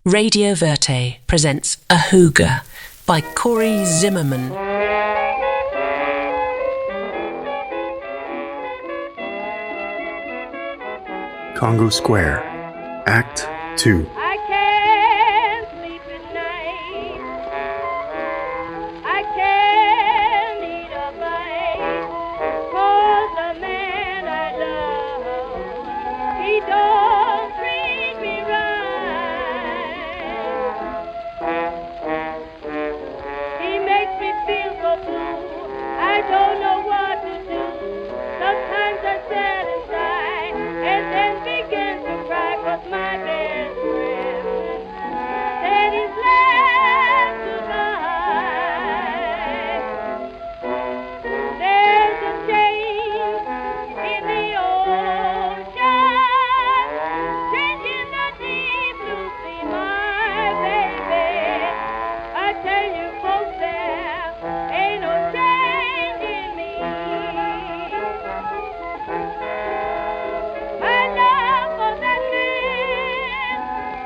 Radio Verté presents AHOOGA by Cor Zim. Congo Square, Act 2. I can't sleep at night. I can't eat a bite. 'Cause the man I love, he don't treat me right. He makes me feel so blue. I don't know what to do. Sometimes I sit inside and then begin to cry 'cause my best friend said he's left to die. There's a change in the ocean, changing the deep blue sea, my baby. I tell you folks, there ain't no change in me. My love for that man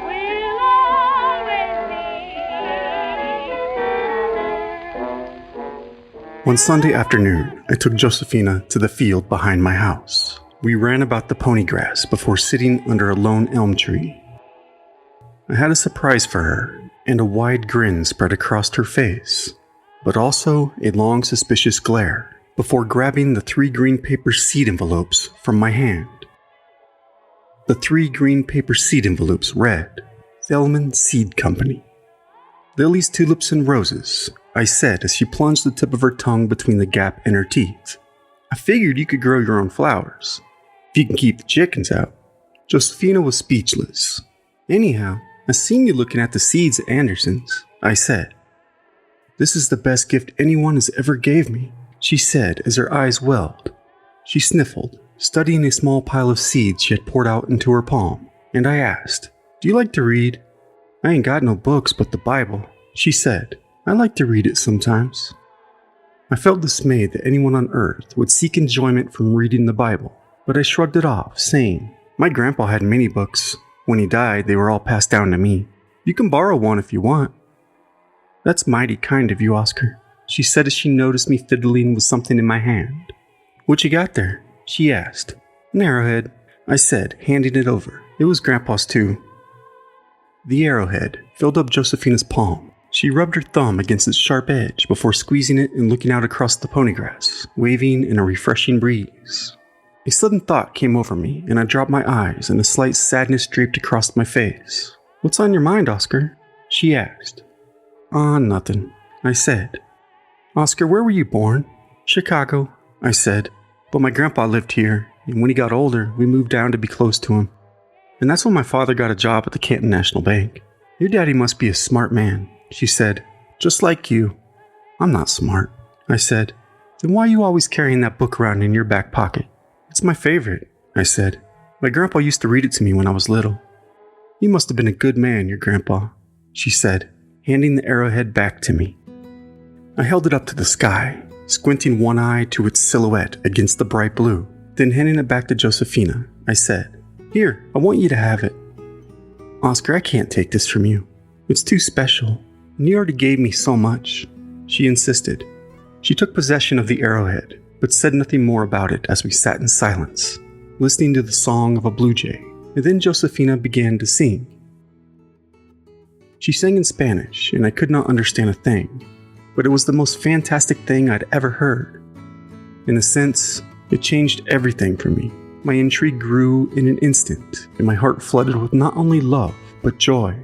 will always be. One Sunday afternoon, I took Josephina to the field behind my house. We ran about the pony grass before sitting under a lone elm tree. I had a surprise for her, and a wide grin spread across her face, but also a long suspicious glare before grabbing the 3 green paper seed envelopes from my hand. The 3 green paper seed envelopes read, Thelman Seed Company. Lilies, tulips, and roses, I said as she plunged the tip of her tongue between the gap in her teeth. I figured you could grow your own flowers, if you can keep the chickens out. Josephina was speechless. Anyhow, I seen you looking at the seeds at Anderson's, I said. This is the best gift anyone has ever gave me, she said as her eyes welled. She sniffled, studying a small pile of seeds she had poured out into her palm, and I asked, Do you like to read? I ain't got no books but the Bible, she said. I like to read it sometimes. I felt dismayed that anyone on earth would seek enjoyment from reading the Bible, but I shrugged it off, saying, My grandpa had many books. When he died, they were all passed down to me. You can borrow one if you want. That's mighty kind of you, Oscar, she said as she noticed me fiddling with something in my hand. What you got there? She asked. An arrowhead, I said, handing it over. It was Grandpa's too. The arrowhead filled up Josephina's palm. She rubbed her thumb against its sharp edge before squeezing it and looking out across the pony grass, waving in a refreshing breeze. A sudden thought came over me, and I dropped my eyes, and a slight sadness draped across my face. What's on your mind, Oscar? She asked. Nothing, I said. Oscar, where were you born? Chicago, I said. But my grandpa lived here, and when he got older, we moved down to be close to him. And that's when my father got a job at the Canton National Bank. Your daddy must be a smart man, she said. Just like you. I'm not smart, I said. Then why are you always carrying that book around in your back pocket? It's my favorite, I said. My grandpa used to read it to me when I was little. You must have been a good man, your grandpa, she said, handing the arrowhead back to me. I held it up to the sky, squinting one eye to its silhouette against the bright blue. Then handing it back to Josephina, I said, Here, I want you to have it. Oscar, I can't take this from you. It's too special, and you already gave me so much, she insisted. She took possession of the arrowhead, but said nothing more about it as we sat in silence, listening to the song of a blue jay, and then Josephina began to sing. She sang in Spanish, and I could not understand a thing, but it was the most fantastic thing I'd ever heard. In a sense, it changed everything for me. My intrigue grew in an instant, and my heart flooded with not only love, but joy.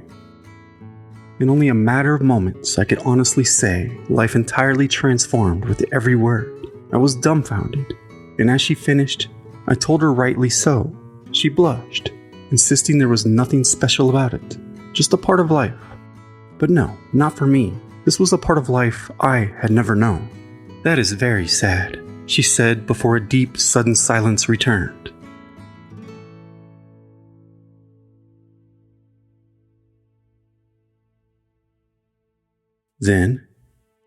In only a matter of moments, I could honestly say life entirely transformed with every word. I was dumbfounded, and as she finished, I told her rightly so. She blushed, insisting there was nothing special about it, just a part of life. But no, not for me. This was a part of life I had never known. That is very sad, she said before a deep, sudden silence returned. Then,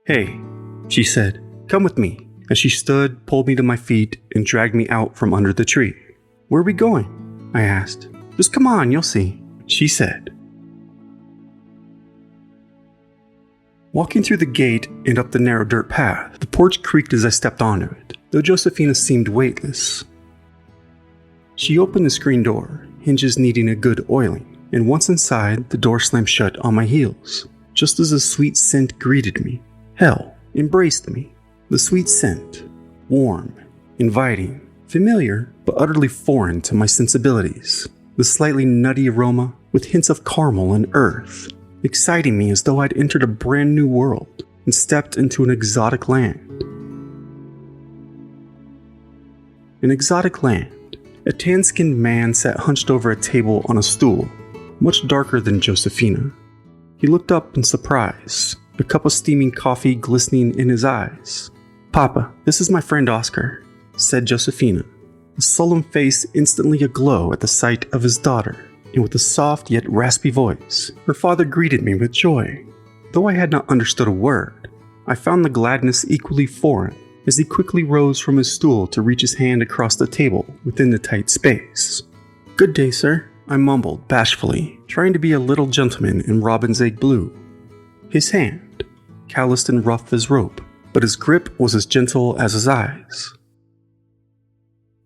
Hey, she said, come with me. As she stood, pulled me to my feet, and dragged me out from under the tree. Where are we going? I asked. Just come on, you'll see, she said. Walking through the gate and up the narrow dirt path, the porch creaked as I stepped onto it, though Josephina seemed weightless. She opened the screen door, hinges needing a good oiling, and once inside, the door slammed shut on my heels, just as a sweet scent greeted me. Hell, embraced me. The sweet scent, warm, inviting, familiar, but utterly foreign to my sensibilities. The slightly nutty aroma with hints of caramel and earth, exciting me as though I'd entered a brand new world and stepped into an exotic land. An exotic land. A tan-skinned man sat hunched over a table on a stool, much darker than Josephina. He looked up in surprise, a cup of steaming coffee glistening in his eyes. "Papa, this is my friend Oscar," said Josephina, his solemn face instantly aglow at the sight of his daughter, and with a soft yet raspy voice, her father greeted me with joy. Though I had not understood a word, I found the gladness equally foreign as he quickly rose from his stool to reach his hand across the table within the tight space. "Good day, sir," I mumbled bashfully, trying to be a little gentleman in robin's egg blue. His hand, calloused and rough as rope, but his grip was as gentle as his eyes.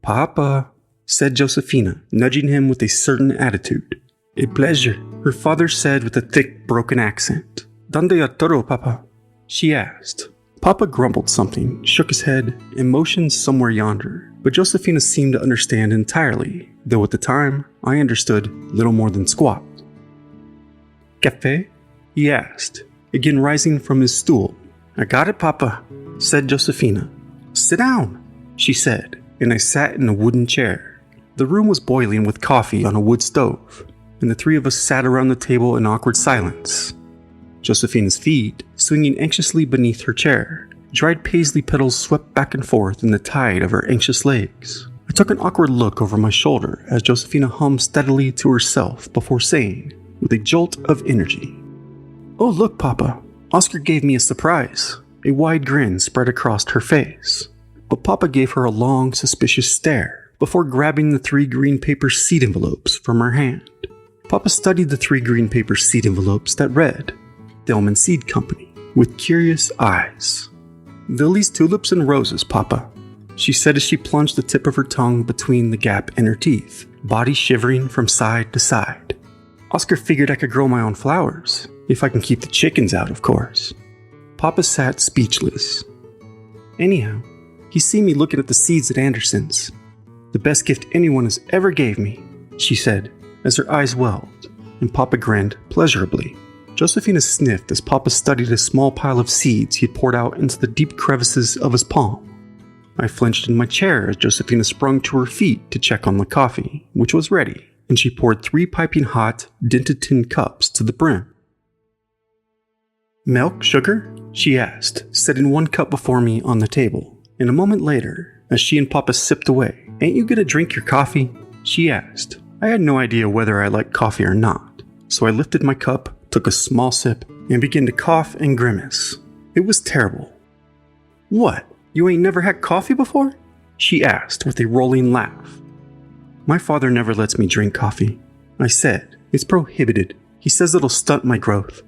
"Papa," said Josephina, nudging him with a certain attitude. "A pleasure," her father said with a thick, broken accent. "Donde a toro, Papa?" she asked. Papa grumbled something, shook his head, and motioned somewhere yonder, but Josephina seemed to understand entirely, though at the time, I understood little more than squat. "Café?" he asked, again rising from his stool. "I got it, Papa," said Josephina. "Sit down," she said, and I sat in a wooden chair. The room was boiling with coffee on a wood stove, and the three of us sat around the table in awkward silence. Josephina's feet, swinging anxiously beneath her chair, dried paisley petals swept back and forth in the tide of her anxious legs. I took an awkward look over my shoulder as Josephina hummed steadily to herself before saying, with a jolt of energy, "Oh, look, Papa, Oscar gave me a surprise." A wide grin spread across her face, but Papa gave her a long, suspicious stare before grabbing the 3 green paper seed envelopes from her hand. Papa studied the 3 green paper seed envelopes that read, Delman Seed Company, with curious eyes. "Lilies, tulips, and roses, Papa," she said as she plunged the tip of her tongue between the gap in her teeth, body shivering from side to side. "Oscar figured I could grow my own flowers, if I can keep the chickens out, of course." Papa sat speechless. "Anyhow, he seen me looking at the seeds at Anderson's. The best gift anyone has ever gave me," she said, as her eyes welled, and Papa grinned pleasurably. Josephina sniffed as Papa studied a small pile of seeds he had poured out into the deep crevices of his palm. I flinched in my chair as Josephina sprung to her feet to check on the coffee, which was ready, and she poured 3 piping hot, dented tin cups to the brim. "Milk, sugar?" she asked, setting 1 cup before me on the table. And a moment later, as she and Papa sipped away, "Ain't you gonna drink your coffee?" she asked. I had no idea whether I liked coffee or not, so I lifted my cup, took a small sip, and began to cough and grimace. It was terrible. "What, you ain't never had coffee before?" she asked with a rolling laugh. "My father never lets me drink coffee," I said. "It's prohibited. He says it'll stunt my growth."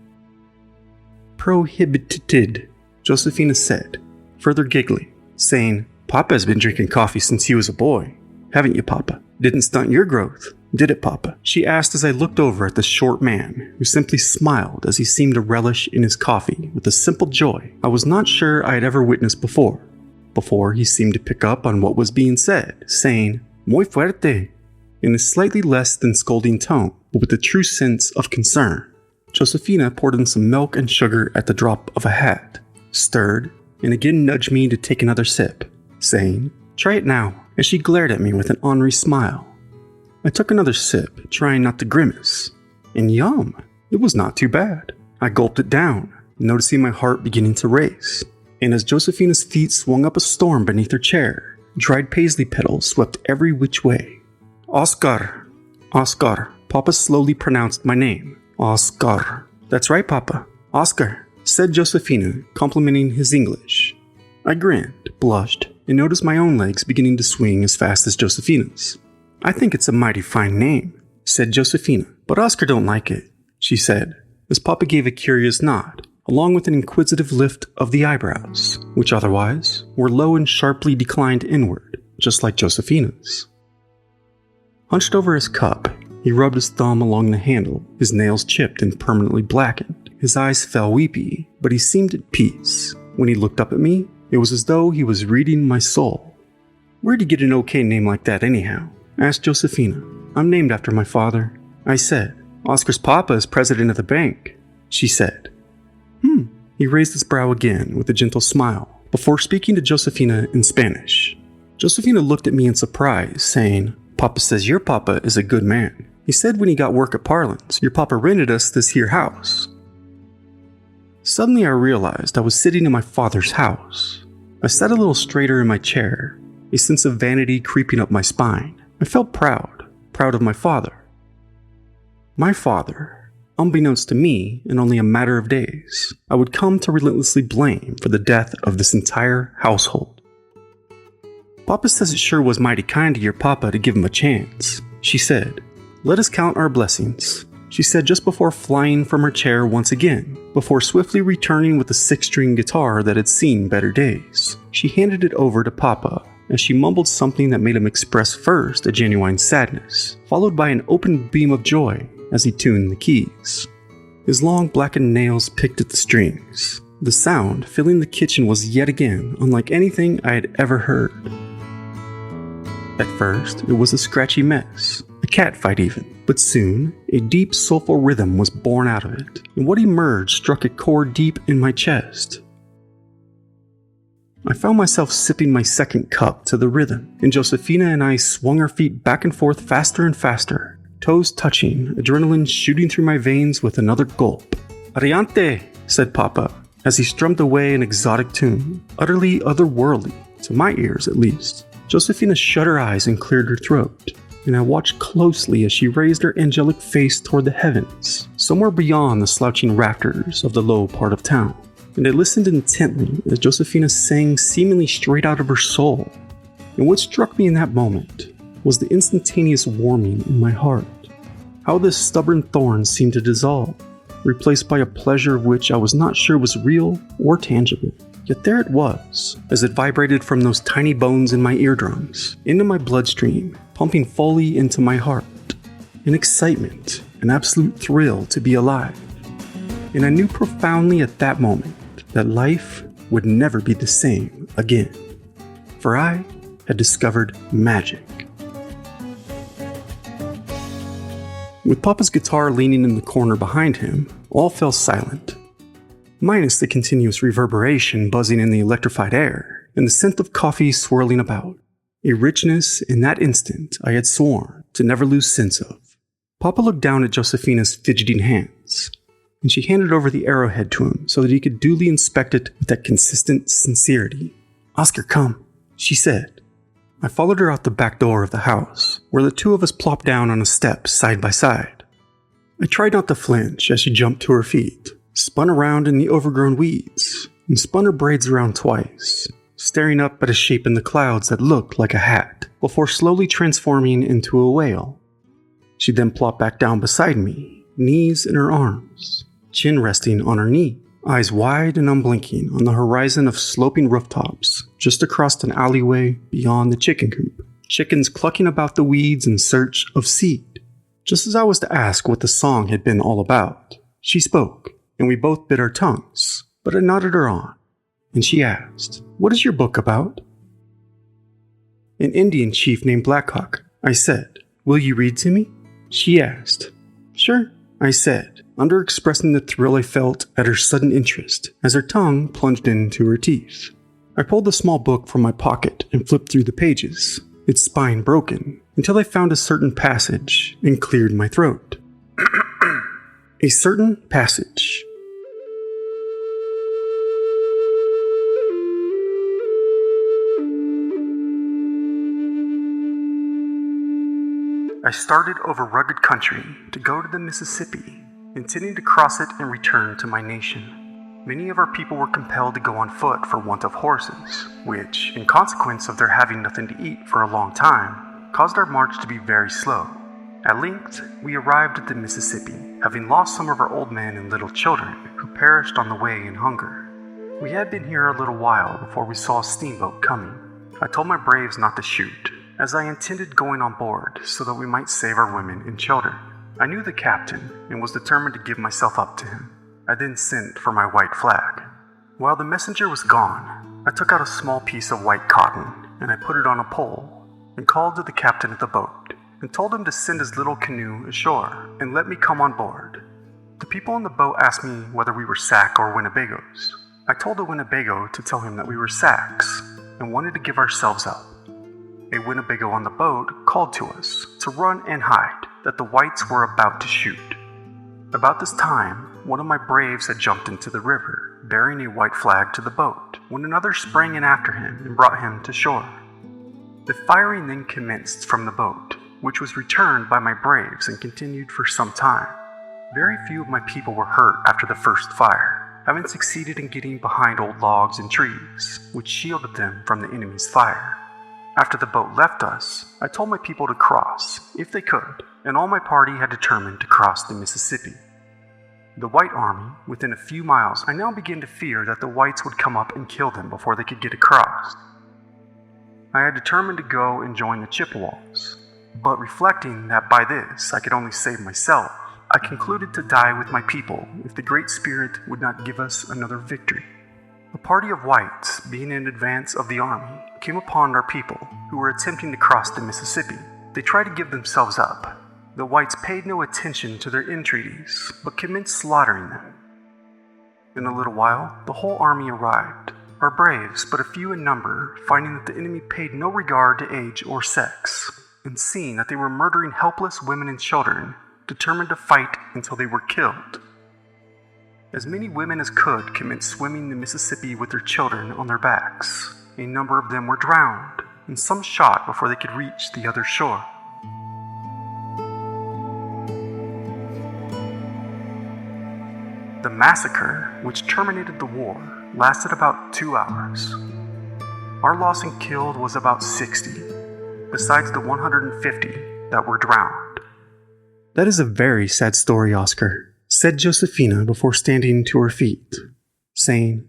"Prohibited," Josephina said, further giggling, saying, "Papa has been drinking coffee since he was a boy. Haven't you, Papa? Didn't stunt your growth, did it, Papa?" she asked as I looked over at the short man, who simply smiled as he seemed to relish in his coffee with a simple joy I was not sure I had ever witnessed before. Before he seemed to pick up on what was being said, saying, "Muy fuerte," in a slightly less than scolding tone, but with a true sense of concern. Josephina poured in some milk and sugar at the drop of a hat, stirred, and again nudged me to take another sip, saying, "Try it now," as she glared at me with an ornery smile. I took another sip, trying not to grimace, and yum, it was not too bad. I gulped it down, noticing my heart beginning to race, and as Josephina's feet swung up a storm beneath her chair, dried paisley petals swept every which way. "Oscar, Oscar," Papa slowly pronounced my name. "Oscar." "That's right, Papa. Oscar," said Josephina, complimenting his English. I grinned, blushed, and noticed my own legs beginning to swing as fast as Josephina's. "I think it's a mighty fine name," said Josephina, "but Oscar don't like it," she said, as Papa gave a curious nod. along with an inquisitive lift of the eyebrows, which otherwise were low and sharply declined inward, just like Josefina's. Hunched over his cup, he rubbed his thumb along the handle, his nails chipped and permanently blackened. His eyes fell weepy, but he seemed at peace. When he looked up at me, it was as though he was reading my soul. "Where'd you get an okay name like that anyhow?" asked Josefina. "I'm named after my father," I said. "Oscar's papa is president of the bank," she said. He raised his brow again with a gentle smile before speaking to Josefina in Spanish. Josefina looked at me in surprise, saying, "Papa says your papa is a good man. He said when he got work at Parlin's, your papa rented us this here house." Suddenly I realized I was sitting in my father's house. I sat a little straighter in my chair, a sense of vanity creeping up my spine. I felt proud of my father. My father, unbeknownst to me, in only a matter of days, I would come to relentlessly blame for the death of this entire household. "Papa says it sure was mighty kind of your papa to give him a chance," she said. "Let us count our blessings," she said just before flying from her chair once again, before swiftly returning with a 6-string guitar that had seen better days. She handed it over to Papa as she mumbled something that made him express first a genuine sadness, followed by an open beam of joy as he tuned the keys. His long blackened nails picked at the strings. The sound filling the kitchen was yet again unlike anything I had ever heard. At first, it was a scratchy mess, a cat fight even, but soon, a deep soulful rhythm was born out of it, and what emerged struck a chord deep in my chest. I found myself sipping my second cup to the rhythm, and Josefina and I swung our feet back and forth faster and faster, toes touching, adrenaline shooting through my veins with another gulp. "Ariante," said Papa, as he strummed away an exotic tune, utterly otherworldly, to my ears at least. Josefina shut her eyes and cleared her throat, and I watched closely as she raised her angelic face toward the heavens, somewhere beyond the slouching rafters of the low part of town. And I listened intently as Josefina sang seemingly straight out of her soul. And what struck me in that moment was the instantaneous warming in my heart. How this stubborn thorn seemed to dissolve, replaced by a pleasure of which I was not sure was real or tangible. Yet there it was, as it vibrated from those tiny bones in my eardrums, into my bloodstream, pumping fully into my heart. An excitement, an absolute thrill to be alive. And I knew profoundly at that moment that life would never be the same again. For I had discovered magic. With Papa's guitar leaning in the corner behind him, all fell silent. Minus the continuous reverberation buzzing in the electrified air, and the scent of coffee swirling about. A richness in that instant I had sworn to never lose sense of. Papa looked down at Josefina's fidgeting hands, and she handed over the arrowhead to him so that he could duly inspect it with that consistent sincerity. "Oscar, come," she said. I followed her out the back door of the house, where the two of us plopped down on a step side by side. I tried not to flinch as she jumped to her feet, spun around in the overgrown weeds, and spun her braids around twice, staring up at a shape in the clouds that looked like a hat, before slowly transforming into a whale. She then plopped back down beside me, knees in her arms, chin resting on her knee, eyes wide and unblinking on the horizon of sloping rooftops just across an alleyway beyond the chicken coop, chickens clucking about the weeds in search of seed. Just as I was to ask what the song had been all about, she spoke, and we both bit our tongues, but I nodded her on, and she asked, "What is your book about?" "An Indian chief named Blackhawk," I said. "Will you read to me?" She asked. "Sure," I said, under-expressing the thrill I felt at her sudden interest as her tongue plunged into her teeth. I pulled the small book from my pocket and flipped through the pages, its spine broken, until I found a certain passage and cleared my throat. A certain passage. I started over rugged country to go to the Mississippi, intending to cross it and return to my nation. Many of our people were compelled to go on foot for want of horses, which, in consequence of their having nothing to eat for a long time, caused our march to be very slow. At length, we arrived at the Mississippi, having lost some of our old men and little children, who perished on the way in hunger. We had been here a little while before we saw a steamboat coming. I told my braves not to shoot, as I intended going on board so that we might save our women and children. I knew the captain and was determined to give myself up to him. I then sent for my white flag. While the messenger was gone, I took out a small piece of white cotton and I put it on a pole and called to the captain of the boat and told him to send his little canoe ashore and let me come on board. The people in the boat asked me whether we were Sac or Winnebagos. I told the Winnebago to tell him that we were Sacs and wanted to give ourselves up. A Winnebago on the boat called to us to run and hide, that the whites were about to shoot. About this time, one of my braves had jumped into the river, bearing a white flag to the boat, when another sprang in after him and brought him to shore. The firing then commenced from the boat, which was returned by my braves and continued for some time. Very few of my people were hurt after the first fire, having succeeded in getting behind old logs and trees, which shielded them from the enemy's fire. After the boat left us, I told my people to cross, if they could, and all my party had determined to cross the Mississippi. The white army, within a few miles, I now began to fear that the whites would come up and kill them before they could get across. I had determined to go and join the Chippewas, but reflecting that by this I could only save myself, I concluded to die with my people if the Great Spirit would not give us another victory. A party of whites, being in advance of the army, came upon our people, who were attempting to cross the Mississippi. They tried to give themselves up. The whites paid no attention to their entreaties, but commenced slaughtering them. In a little while, the whole army arrived. Our braves, but a few in number, finding that the enemy paid no regard to age or sex, and seeing that they were murdering helpless women and children, determined to fight until they were killed. As many women as could commenced swimming the Mississippi with their children on their backs. A number of them were drowned, and some shot before they could reach the other shore. The massacre, which terminated the war, lasted about 2 hours. Our loss in killed was about 60, besides the 150 that were drowned. That is a very sad story, Oscar, said Josephina before standing to her feet, saying,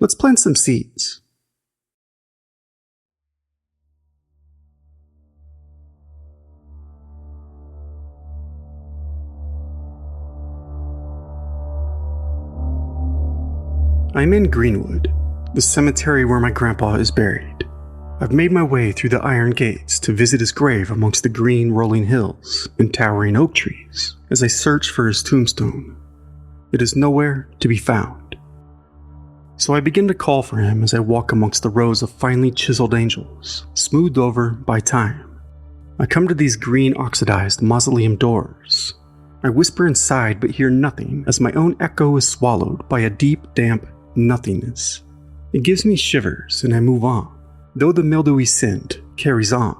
"Let's plant some seeds." I'm in Greenwood, the cemetery where my grandpa is buried. I've made my way through the iron gates to visit his grave amongst the green rolling hills and towering oak trees as I search for his tombstone. It is nowhere to be found. So I begin to call for him as I walk amongst the rows of finely chiseled angels, smoothed over by time. I come to these green oxidized mausoleum doors. I whisper inside but hear nothing as my own echo is swallowed by a deep, damp nothingness. It gives me shivers and I move on, though the mildewy scent carries on.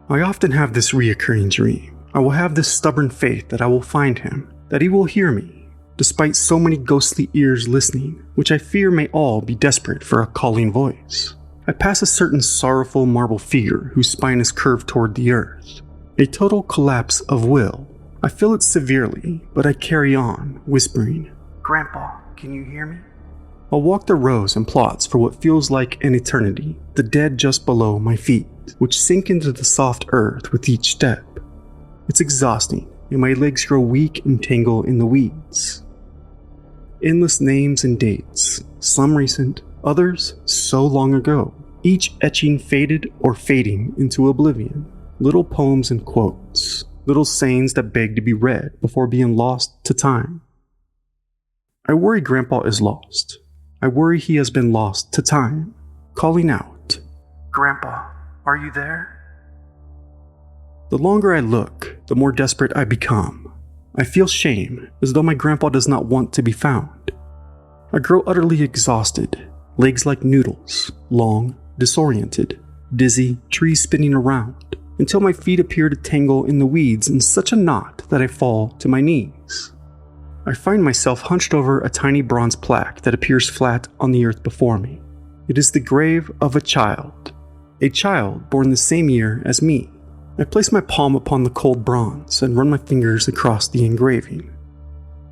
I often have this reoccurring dream. I will have this stubborn faith that I will find him, that he will hear me, despite so many ghostly ears listening, which I fear may all be desperate for a calling voice. I pass a certain sorrowful marble figure whose spine is curved toward the earth. A total collapse of will. I feel it severely, but I carry on, whispering, "Grandpa, can you hear me?" I'll walk the rows and plots for what feels like an eternity, the dead just below my feet, which sink into the soft earth with each step. It's exhausting, and my legs grow weak and tangle in the weeds. Endless names and dates, some recent, others so long ago, each etching faded or fading into oblivion. Little poems and quotes, little sayings that beg to be read before being lost to time. I worry Grandpa is lost. I worry he has been lost to time, calling out, "Grandpa, are you there?" The longer I look, the more desperate I become. I feel shame, as though my grandpa does not want to be found. I grow utterly exhausted, legs like noodles, long, disoriented, dizzy, trees spinning around, until my feet appear to tangle in the weeds in such a knot that I fall to my knees. I find myself hunched over a tiny bronze plaque that appears flat on the earth before me. It is the grave of a child born the same year as me. I place my palm upon the cold bronze and run my fingers across the engraving.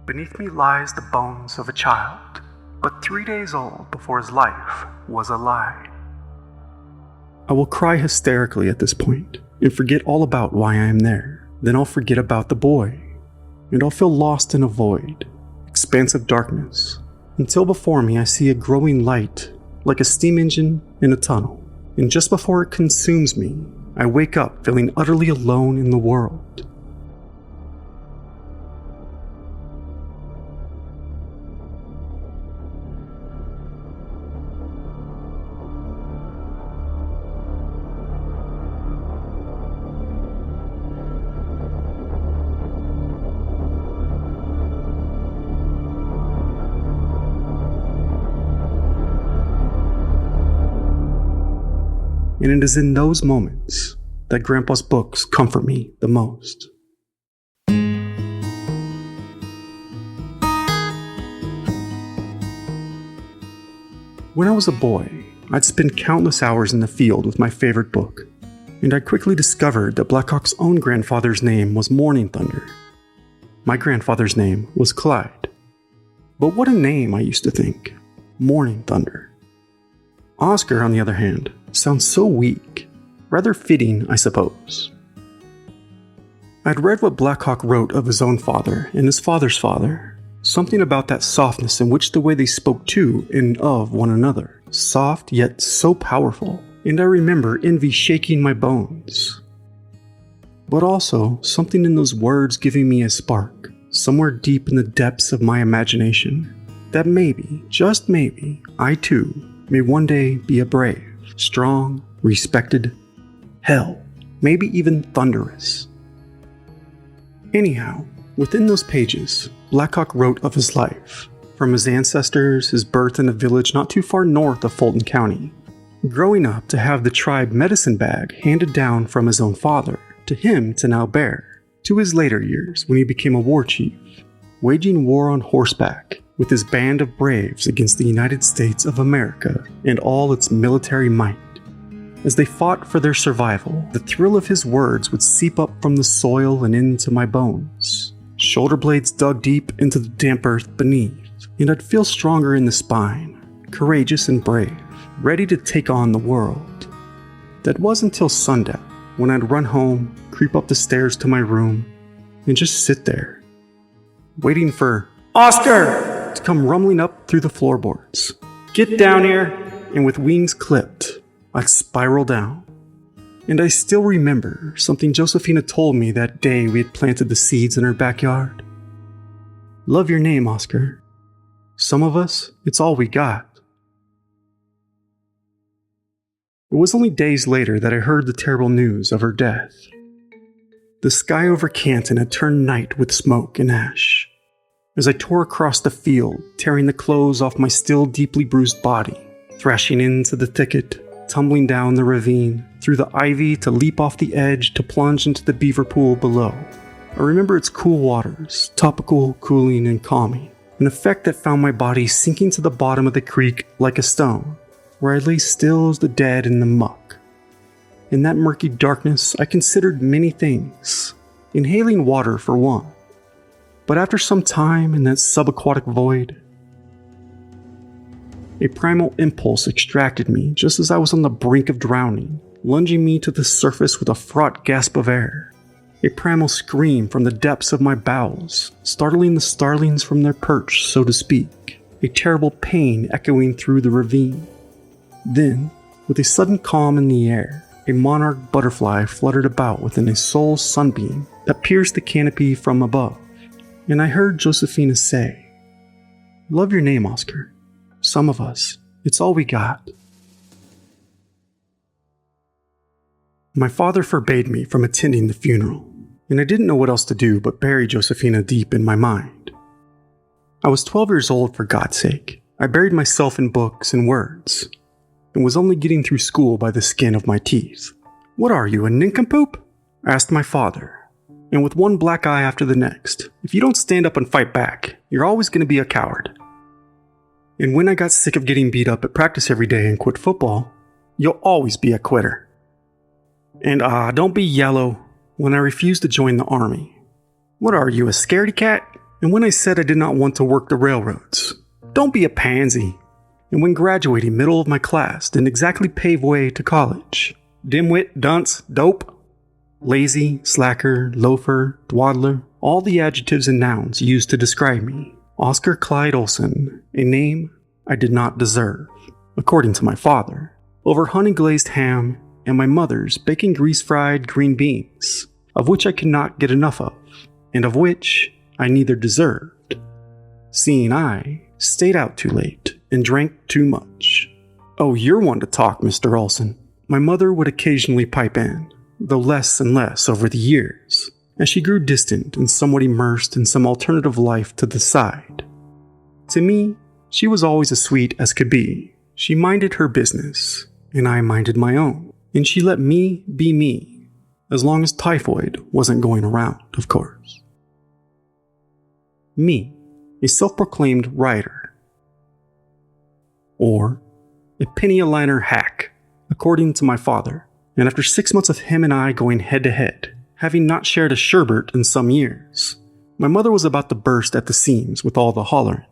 Beneath me lies the bones of a child, but 3 days old before his life was a lie. I will cry hysterically at this point and forget all about why I am there. Then I'll forget about the boy, and I'll feel lost in a void, expansive darkness, until before me I see a growing light, like a steam engine in a tunnel. And just before it consumes me, I wake up feeling utterly alone in the world. And it is in those moments that Grandpa's books comfort me the most. When I was a boy, I'd spend countless hours in the field with my favorite book, and I quickly discovered that Black Hawk's own grandfather's name was Morning Thunder. My grandfather's name was Clyde. But what a name, I used to think. Morning Thunder. Oscar, on the other hand, sounds so weak. Rather fitting, I suppose. I'd read what Black Hawk wrote of his own father and his father's father. Something about that softness in which the way they spoke to and of one another. Soft, yet so powerful. And I remember envy shaking my bones. But also, something in those words giving me a spark, somewhere deep in the depths of my imagination, that maybe, just maybe, I too may one day be a brave, strong, respected, hell, maybe even thunderous. Anyhow, within those pages, Black Hawk wrote of his life, from his ancestors, his birth in a village not too far north of Fulton County, growing up to have the tribe medicine bag handed down from his own father, to him to now bear, to his later years when he became a war chief, waging war on horseback, with his band of braves against the United States of America and all its military might. As they fought for their survival, the thrill of his words would seep up from the soil and into my bones. Shoulder blades dug deep into the damp earth beneath, and I'd feel stronger in the spine, courageous and brave, ready to take on the world. That was until sundown, when I'd run home, creep up the stairs to my room, and just sit there, waiting for Oscar to come rumbling up through the floorboards. Get down here, and with wings clipped, I'd spiral down. And I still remember something Josephina told me that day we had planted the seeds in her backyard. Love your name, Oscar. Some of us, it's all we got. It was only days later that I heard the terrible news of her death. The sky over Canton had turned night with smoke and ash. As I tore across the field, tearing the clothes off my still deeply bruised body, thrashing into the thicket, tumbling down the ravine, through the ivy to leap off the edge to plunge into the beaver pool below. I remember its cool waters, topical, cooling, and calming, an effect that found my body sinking to the bottom of the creek like a stone, where I lay still as the dead in the muck. In that murky darkness, I considered many things, inhaling water for one. But after some time in that subaquatic void, a primal impulse extracted me just as I was on the brink of drowning, lunging me to the surface with a fraught gasp of air. A primal scream from the depths of my bowels, startling the starlings from their perch, so to speak. A terrible pain echoing through the ravine. Then, with a sudden calm in the air, a monarch butterfly fluttered about within a sole sunbeam that pierced the canopy from above. And I heard Josephina say, "Love your name, Oscar. Some of us, it's all we got." My father forbade me from attending the funeral, and I didn't know what else to do but bury Josephina deep in my mind. I was 12 years old, for God's sake. I buried myself in books and words, and was only getting through school by the skin of my teeth. "What are you, a nincompoop?" asked my father. And with one black eye after the next, "If you don't stand up and fight back, you're always going to be a coward. And when I got sick of getting beat up at practice every day and quit football, you'll always be a quitter. And don't be yellow when I refused to join the army. What are you, a scaredy cat? And when I said I did not want to work the railroads, don't be a pansy. And when graduating middle of my class didn't exactly pave way to college, dimwit, dunce, dope, lazy, slacker, loafer, dwaddler, all the adjectives and nouns used to describe me. Oscar Clyde Olson, a name I did not deserve, according to my father, over honey-glazed ham and my mother's bacon grease-fried green beans, of which I could not get enough of, and of which I neither deserved, seeing I stayed out too late and drank too much. Oh, you're one to talk, Mr. Olson. My mother would occasionally pipe in, though less and less over the years, as she grew distant and somewhat immersed in some alternative life to the side. To me, she was always as sweet as could be. She minded her business, and I minded my own, and she let me be me, as long as typhoid wasn't going around, of course. Me, a self-proclaimed writer, or a penny-a-liner hack, according to my father, and after 6 months of him and I going head-to-head, having not shared a sherbet in some years, my mother was about to burst at the seams with all the hollering.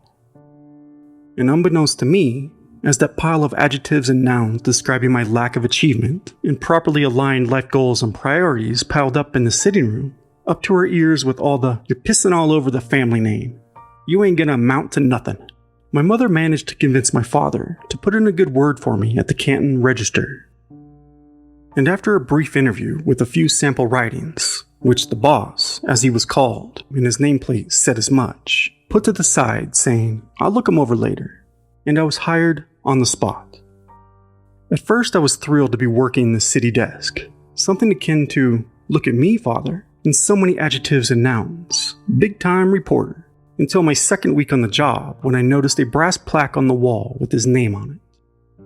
And unbeknownst to me, as that pile of adjectives and nouns describing my lack of achievement and properly aligned life goals and priorities piled up in the sitting room, up to her ears with all the "you're pissing all over the family name, you ain't gonna amount to nothing," my mother managed to convince my father to put in a good word for me at the Canton Register. And after a brief interview with a few sample writings, which the boss, as he was called, and his nameplate said as much, put to the side saying, "I'll look 'em over later," and I was hired on the spot. At first I was thrilled to be working the city desk, something akin to, "Look at me, father," in so many adjectives and nouns, big-time reporter, until my second week on the job when I noticed a brass plaque on the wall with his name on it.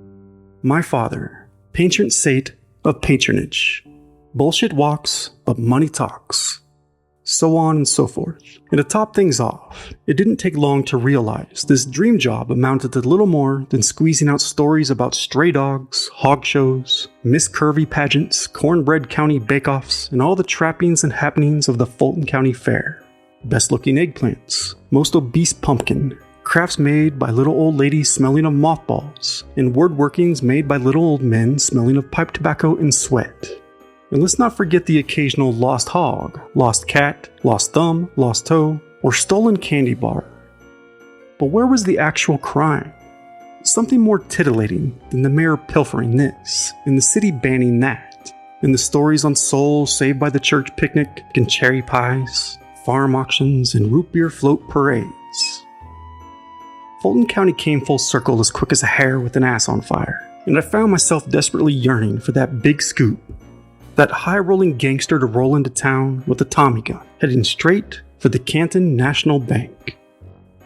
My father, patron saint of patronage. Bullshit walks, but money talks. So on and so forth. And to top things off, it didn't take long to realize this dream job amounted to little more than squeezing out stories about stray dogs, hog shows, Miss Curvy pageants, cornbread county bake-offs, and all the trappings and happenings of the Fulton County Fair. Best-looking eggplants, most obese pumpkin, crafts made by little old ladies smelling of mothballs, and word workings made by little old men smelling of pipe tobacco and sweat. And let's not forget the occasional lost hog, lost cat, lost thumb, lost toe, or stolen candy bar. But where was the actual crime? Something more titillating than the mayor pilfering this, and the city banning that, and the stories on souls saved by the church picnic and cherry pies, farm auctions, and root beer float parades. Fulton County came full circle as quick as a hare with an ass on fire, and I found myself desperately yearning for that big scoop. That high-rolling gangster to roll into town with a Tommy gun, heading straight for the Canton National Bank.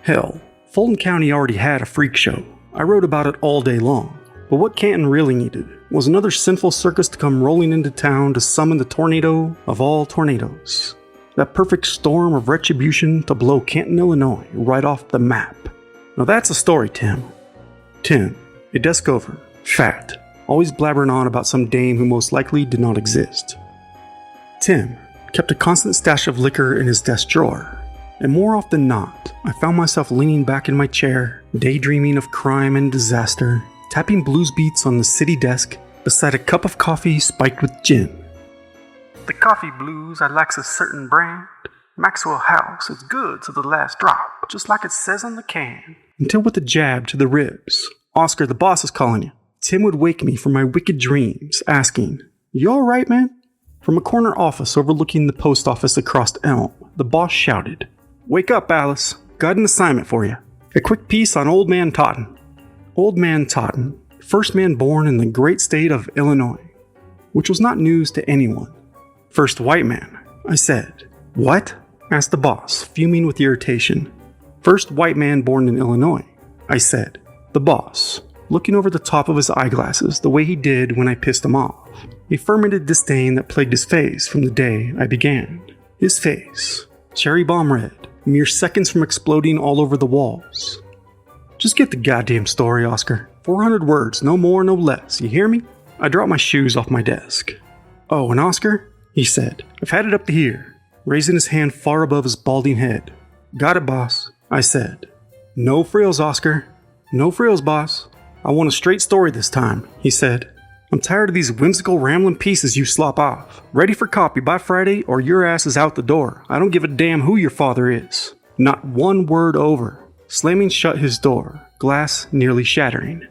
Hell, Fulton County already had a freak show. I wrote about it all day long. But what Canton really needed was another sinful circus to come rolling into town to summon the tornado of all tornadoes. That perfect storm of retribution to blow Canton, Illinois right off the map. Now that's a story, Tim. Tim, a desk over, fat, always blabbering on about some dame who most likely did not exist. Tim kept a constant stash of liquor in his desk drawer, and more often than not, I found myself leaning back in my chair, daydreaming of crime and disaster, tapping blues beats on the city desk beside a cup of coffee spiked with gin. The coffee blues I lacks a certain brand. Maxwell House is good to the last drop, just like it says on the can. Until with a jab to the ribs, "Oscar, the boss is calling you." Tim would wake me from my wicked dreams, asking, "You alright, man?" From a corner office overlooking the post office across Elm, the boss shouted, "Wake up, Alice. Got an assignment for you. A quick piece on Old Man Totten." Old Man Totten, first man born in the great state of Illinois, which was not news to anyone. "First white man," I said. "What?" asked the boss, fuming with irritation. "First white man born in Illinois," I said. The boss, looking over the top of his eyeglasses the way he did when I pissed him off, a fermented disdain that plagued his face from the day I began. His face, cherry bomb red, mere seconds from exploding all over the walls. "Just get the goddamn story, Oscar. 400 words, no more, no less, you hear me?" I dropped my shoes off my desk. "Oh, and Oscar," he said, "I've had it up to here," raising his hand far above his balding head. Got it, boss, I said. No frills, Oscar. No frills, boss. I want a straight story this time, he said. I'm tired of these whimsical rambling pieces you slop off. Ready for copy by Friday or your ass is out the door. I don't give a damn who your father is. Not one word over. Slamming shut his door, glass nearly shattering.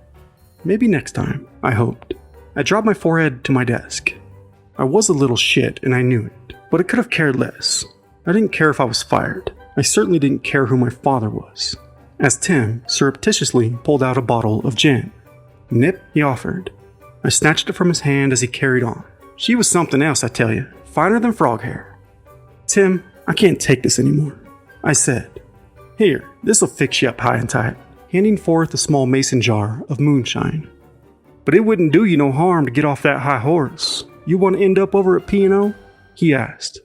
Maybe next time, I hoped. I dropped my forehead to my desk. I was a little shit and I knew it, but I could have cared less. I didn't care if I was fired. I certainly didn't care who my father was. As Tim surreptitiously pulled out a bottle of gin. Nip, he offered. I snatched it from his hand as he carried on. She was something else, I tell you. Finer than frog hair. Tim, I can't take this anymore, I said. Here, this'll fix you up high and tight, handing forth a small mason jar of moonshine. But it wouldn't do you no harm to get off that high horse. You want to end up over at P&O? He asked.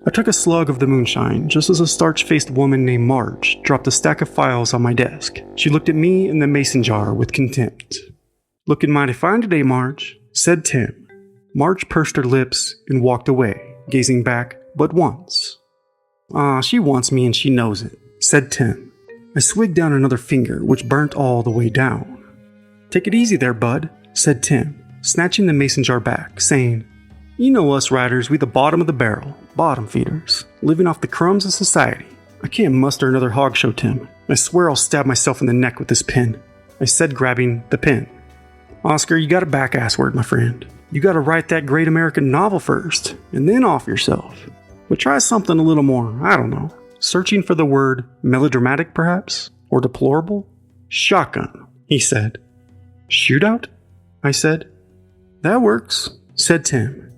I took a slug of the moonshine just as a starch-faced woman named Marge dropped a stack of files on my desk. She looked at me and the mason jar with contempt. Looking mighty fine today, Marge, said Tim. Marge pursed her lips and walked away, gazing back but once. She wants me and she knows it, said Tim. I swigged down another finger, which burnt all the way down. Take it easy there, bud, said Tim, snatching the mason jar back, saying, You know us writers, we the bottom of the barrel, bottom feeders, living off the crumbs of society. I can't muster another hog show, Tim. I swear I'll stab myself in the neck with this pen, I said, grabbing the pen. Oscar, you got a back-ass word, my friend. You gotta write that great American novel first, and then off yourself. But try something a little more, I don't know. Searching for the word melodramatic, perhaps? Or deplorable? Shotgun, he said. Shootout? I said. That works, said Tim.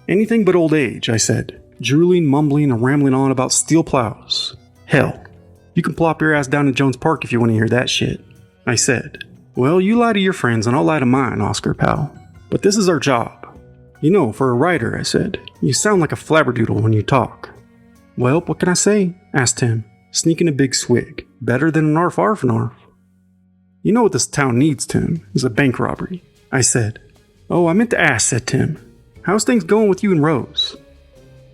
Anything but old age, I said, drooling, mumbling, and rambling on about steel plows. Hell, you can plop your ass down in Jones Park if you want to hear that shit, I said. Well, you lie to your friends and I'll lie to mine, Oscar, pal. But this is our job. You know, for a writer, I said, you sound like a flabberdoodle when you talk. Well, what can I say? Asked Tim, sneaking a big swig. Better than an arf arf and arf. You know what this town needs, Tim, is a bank robbery, I said. Oh, I meant to ask, said Tim. How's things going with you and Rose?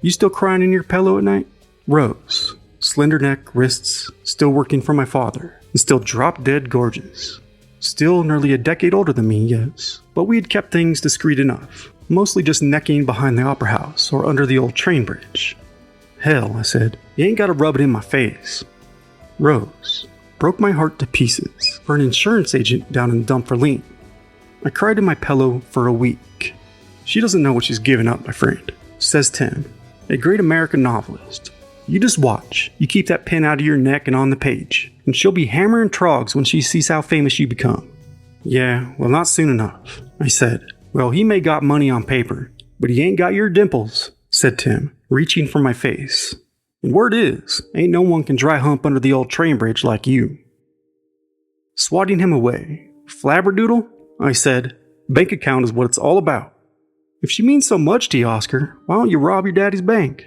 You still crying in your pillow at night? Rose, slender neck, wrists, still working for my father, and still drop-dead gorgeous. Still nearly a decade older than me, yes, but we had kept things discreet enough, mostly just necking behind the opera house or under the old train bridge. Hell, I said, you ain't gotta rub it in my face. Rose broke my heart to pieces for an insurance agent down in Dumfries. I cried in my pillow for a week. She doesn't know what she's giving up, my friend, says Tim, a great American novelist. You just watch. You keep that pen out of your neck and on the page, and she'll be hammering trogs when she sees how famous you become. Yeah, well, not soon enough, I said. Well, he may got money on paper, but he ain't got your dimples, said Tim, reaching for my face. And word is, ain't no one can dry hump under the old train bridge like you. Swatting him away. Flabberdoodle? I said. Bank account is what it's all about. If she means so much to you, Oscar, why don't you rob your daddy's bank?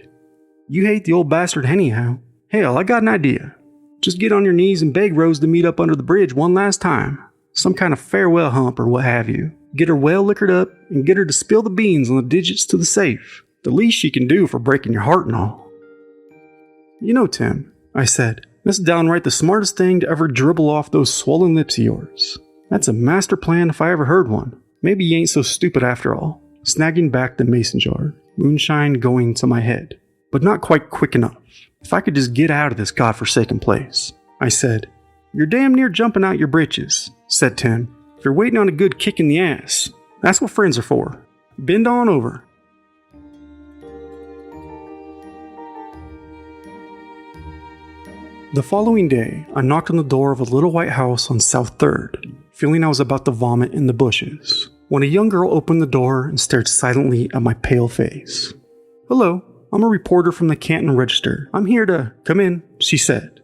You hate the old bastard anyhow. Hell, I got an idea. Just get on your knees and beg Rose to meet up under the bridge one last time. Some kind of farewell hump or what have you. Get her well liquored up and get her to spill the beans on the digits to the safe. The least she can do for breaking your heart and all. You know, Tim, I said, that's downright the smartest thing to ever dribble off those swollen lips of yours. That's a master plan if I ever heard one. Maybe you ain't so stupid after all. Snagging back the mason jar, moonshine going to my head. But not quite quick enough. If I could just get out of this godforsaken place, I said. You're damn near jumping out your britches, said Tim. If you're waiting on a good kick in the ass, that's what friends are for. Bend on over. The following day, I knocked on the door of a little white house on South 3rd, feeling I was about to vomit in the bushes, when a young girl opened the door and stared silently at my pale face. Hello, I'm a reporter from the Canton Register. I'm here to come in, she said.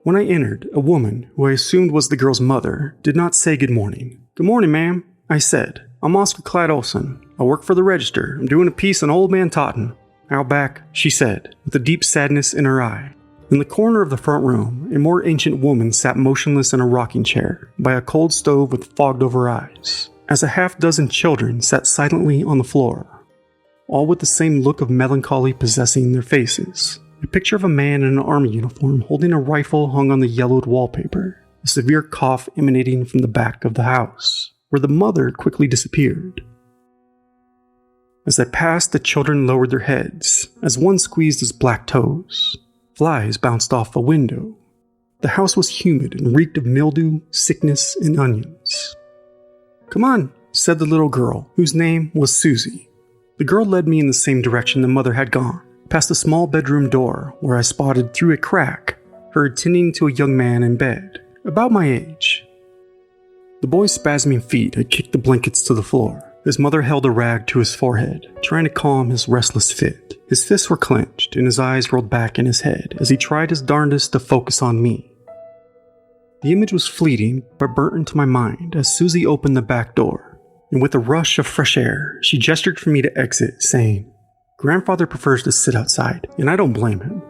When I entered, a woman, who I assumed was the girl's mother, did not say good morning. Good morning, ma'am, I said. I'm Oscar Clyde Olson. I work for the Register. I'm doing a piece on Old Man Totten. Out back, she said, with a deep sadness in her eye. In the corner of the front room, a more ancient woman sat motionless in a rocking chair by a cold stove with fogged-over eyes, as a half-dozen children sat silently on the floor, all with the same look of melancholy possessing their faces. a picture of a man in an army uniform holding a rifle hung on the yellowed wallpaper, a severe cough emanating from the back of the house, where the mother quickly disappeared. As I passed, the children lowered their heads, as one squeezed his black toes. Flies bounced off a window. The house was humid and reeked of mildew, sickness, and onions. "Come on," said the little girl, whose name was Susie. The girl led me in the same direction the mother had gone, past a small bedroom door where I spotted through a crack her attending to a young man in bed, about my age. The boy's spasming feet had kicked the blankets to the floor. His mother held a rag to his forehead, trying to calm his restless fit. His fists were clenched and his eyes rolled back in his head as he tried his darndest to focus on me. The image was fleeting, but burnt into my mind as Susie opened the back door, and with a rush of fresh air, she gestured for me to exit, saying, "Grandfather prefers to sit outside, and I don't blame him."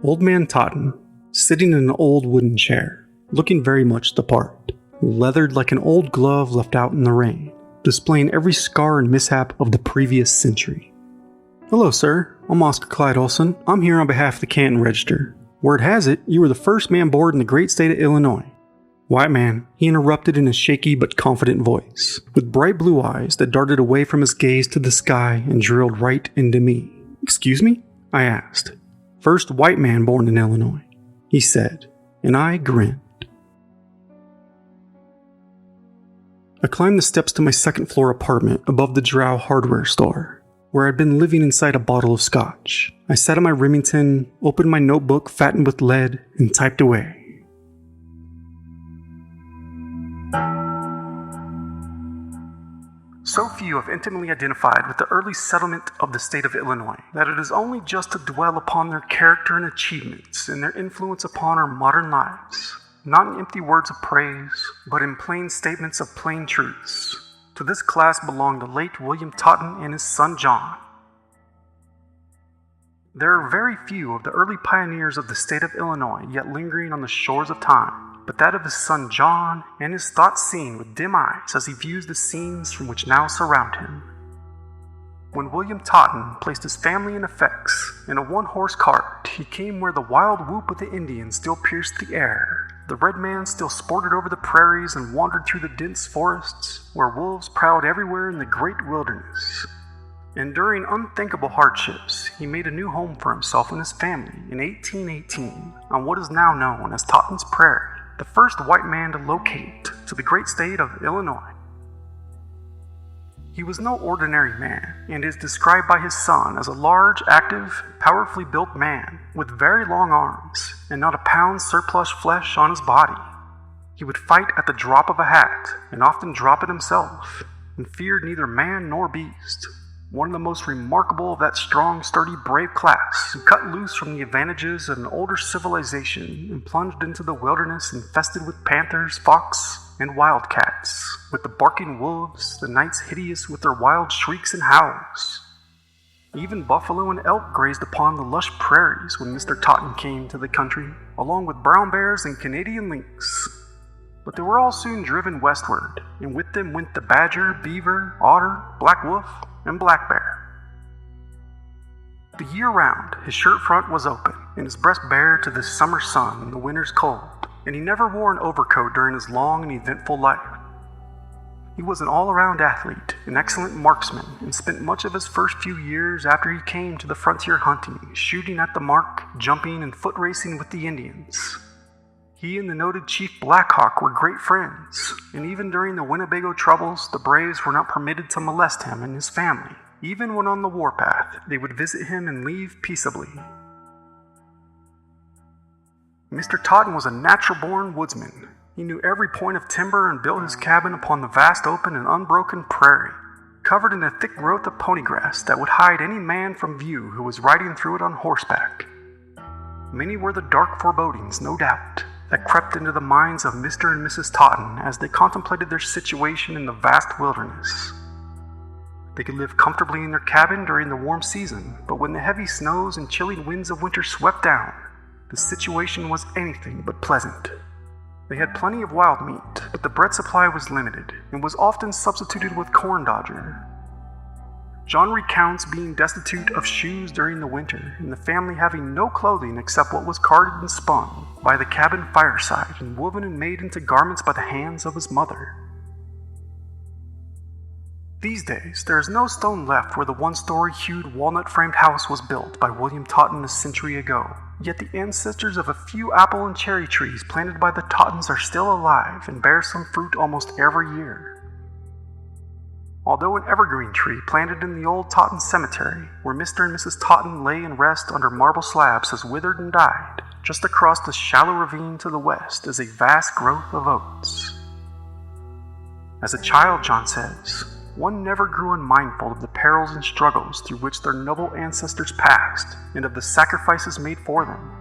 Old man Totten, sitting in an old wooden chair, looking very much the part, leathered like an old glove left out in the rain, displaying every scar and mishap of the previous century. "Hello, sir. I'm Oscar Clyde Olson. I'm here on behalf of the Canton Register. Word has it, you were the first man born in the great state of Illinois." "White man," he interrupted in a shaky but confident voice, with bright blue eyes that darted away from his gaze to the sky and drilled right into me. "Excuse me?" I asked. "First white man born in Illinois," he said, and I grinned. I climbed the steps to my second-floor apartment above the Drow hardware store, where I'd been living inside a bottle of scotch. I sat on my Remington, opened my notebook fattened with lead, and typed away. So few have intimately identified with the early settlement of the state of Illinois that it is only just to dwell upon their character and achievements and their influence upon our modern lives. Not in empty words of praise, but in plain statements of plain truths. To this class belonged the late William Totten and his son John. There are very few of the early pioneers of the state of Illinois yet lingering on the shores of time, but that of his son John and his thoughts seen with dim eyes as he views the scenes from which now surround him. When William Totten placed his family and effects in a one-horse cart, he came where the wild whoop of the Indian still pierced the air. The red man still sported over the prairies and wandered through the dense forests, where wolves prowled everywhere in the great wilderness. Enduring unthinkable hardships, he made a new home for himself and his family in 1818 on what is now known as Totten's Prairie, the first white man to locate to the great state of Illinois. He was no ordinary man, and is described by his son as a large, active, powerfully built man with very long arms and not a pound surplus flesh on his body. He would fight at the drop of a hat, and often drop it himself, and feared neither man nor beast. One of the most remarkable of that strong, sturdy, brave class who cut loose from the advantages of an older civilization and plunged into the wilderness infested with panthers, fox, and wildcats, with the barking wolves, the nights hideous with their wild shrieks and howls. Even buffalo and elk grazed upon the lush prairies when Mr. Totten came to the country, along with brown bears and Canadian lynx. But they were all soon driven westward, and with them went the badger, beaver, otter, black wolf, and black bear. The year round, his shirt front was open, and his breast bare to the summer sun and the winter's cold, and he never wore an overcoat during his long and eventful life. He was an all-around athlete, an excellent marksman, and spent much of his first few years after he came to the frontier hunting, shooting at the mark, jumping, and foot racing with the Indians. He and the noted Chief Black Hawk were great friends, and even during the Winnebago troubles, the Braves were not permitted to molest him and his family. Even when on the warpath, they would visit him and leave peaceably. Mr. Totten was a natural-born woodsman. He knew every point of timber and built his cabin upon the vast open and unbroken prairie, covered in a thick growth of pony grass that would hide any man from view who was riding through it on horseback. Many were the dark forebodings, no doubt, that crept into the minds of Mr. and Mrs. Totten as they contemplated their situation in the vast wilderness. They could live comfortably in their cabin during the warm season, but when the heavy snows and chilling winds of winter swept down, the situation was anything but pleasant. They had plenty of wild meat, but the bread supply was limited and was often substituted with corn dodger. John recounts being destitute of shoes during the winter, and the family having no clothing except what was carded and spun by the cabin fireside and woven and made into garments by the hands of his mother. These days, there is no stone left where the one-story hued walnut-framed house was built by William Totten a century ago, yet the ancestors of a few apple and cherry trees planted by the Tottens are still alive and bear some fruit almost every year. Although an evergreen tree planted in the old Totten cemetery, where Mr. and Mrs. Totten lay and rest under marble slabs, has withered and died, just across the shallow ravine to the west is a vast growth of oats. As a child, John says, one never grew unmindful of the perils and struggles through which their noble ancestors passed, and of the sacrifices made for them.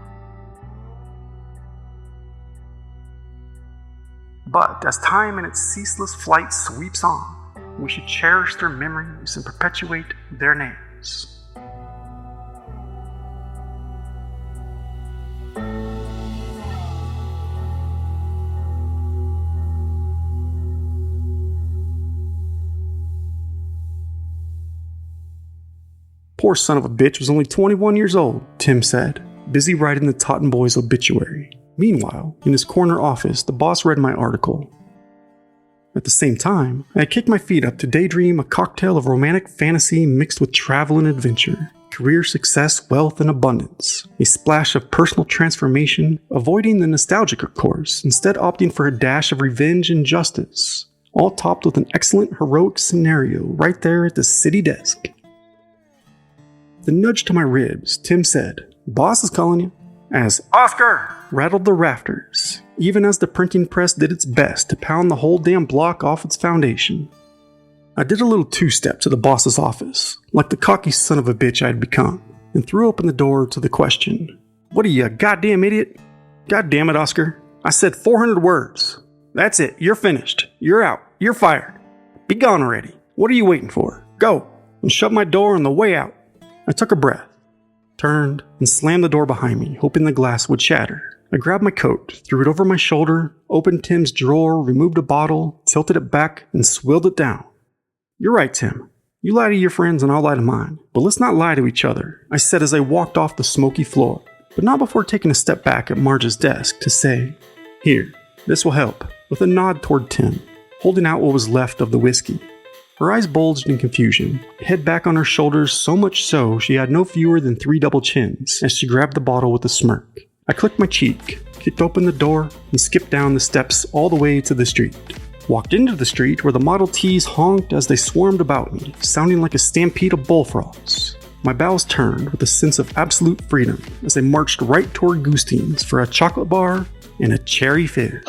But as time in its ceaseless flight sweeps on, we should cherish their memories and perpetuate their names. Poor son of a bitch was only 21 years old, Tim said, busy writing the Totten boy's obituary. Meanwhile, in his corner office, the boss read my article. At the same time, I kicked my feet up to daydream a cocktail of romantic fantasy mixed with travel and adventure, career success, wealth, and abundance, a splash of personal transformation, avoiding the nostalgic, of course, instead opting for a dash of revenge and justice, all topped with an excellent heroic scenario right there at the city desk. The nudge to my ribs, Tim said, "Boss is calling you," as "Oscar!" rattled the rafters, even as the printing press did its best to pound the whole damn block off its foundation. I did a little two-step to the boss's office, like the cocky son of a bitch I'd become, and threw open the door to the question. "What are you, a goddamn idiot?" "God damn it, Oscar. I said 400 words. That's it. You're finished. You're out. You're fired. Be gone already. What are you waiting for? Go, and shut my door on the way out." I took a breath, turned, and slammed the door behind me, hoping the glass would shatter. I grabbed my coat, threw it over my shoulder, opened Tim's drawer, removed a bottle, tilted it back, and swilled it down. "You're right, Tim. You lie to your friends and I'll lie to mine. But let's not lie to each other," I said as I walked off the smoky floor, but not before taking a step back at Marge's desk to say, "Here, this will help," with a nod toward Tim, holding out what was left of the whiskey. Her eyes bulged in confusion, head back on her shoulders, so much so she had no fewer than 3 double chins as she grabbed the bottle with a smirk. I clicked my cheek, kicked open the door, and skipped down the steps all the way to the street. Walked into the street where the Model Ts honked as they swarmed about me, sounding like a stampede of bullfrogs. My bowels turned with a sense of absolute freedom as I marched right toward Goosteen's for a chocolate bar and a cherry fizz.